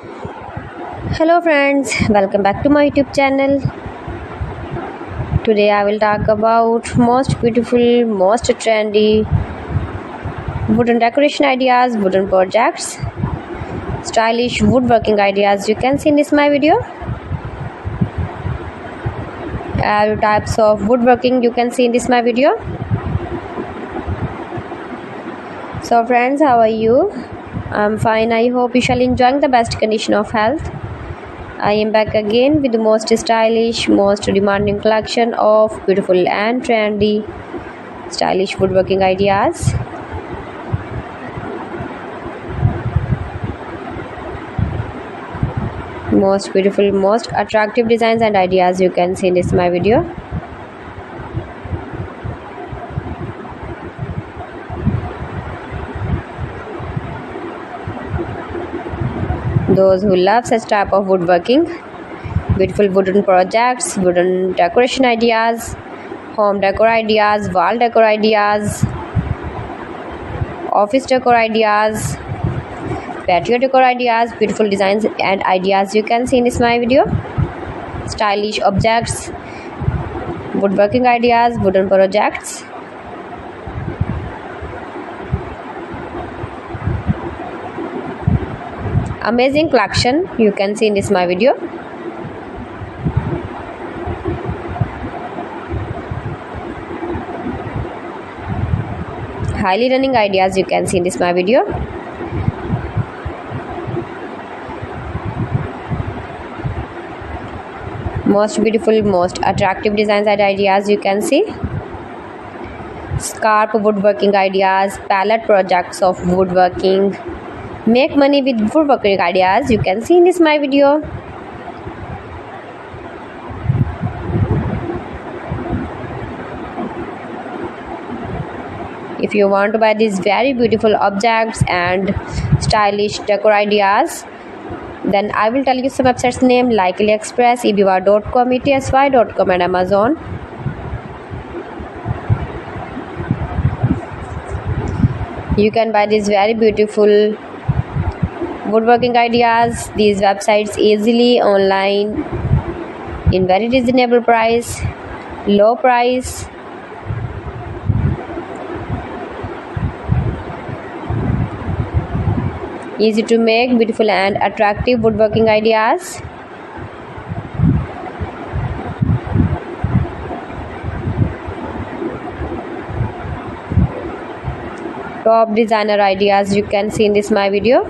Hello friends, welcome back to my YouTube channel. Today I will talk about most beautiful, most trendy wooden decoration ideas, wooden projects, stylish woodworking ideas you can see in this my video. All types of woodworking you can see in this my video. So friends, how are you? I'm fine. I hope you shall enjoying the best condition of health. I am back again with the most stylish, most demanding collection of beautiful and trendy stylish woodworking ideas. Most beautiful, most attractive designs and ideas you can see in this my video. Those who love such type of woodworking, beautiful wooden projects, wooden decoration ideas, home decor ideas, wall decor ideas, office decor ideas, patio decor ideas, beautiful designs and ideas you can see in this my video. Stylish objects, woodworking ideas, wooden projects. Amazing collection you can see in this my video. Highly running ideas you can see in this my video. Most beautiful, most attractive designs and ideas you can see. Scarp woodworking ideas, palette projects of woodworking. Make money with woodworking ideas you can see in this my video. If you want to buy these very beautiful objects and stylish decor ideas, then I will tell you some websites name like AliExpress, eBay.com, ETSY.com and Amazon. You can buy these very beautiful woodworking ideas, these websites easily online in very reasonable price, low price. Easy to make, beautiful and attractive woodworking ideas. Top designer ideas you can see in this my video.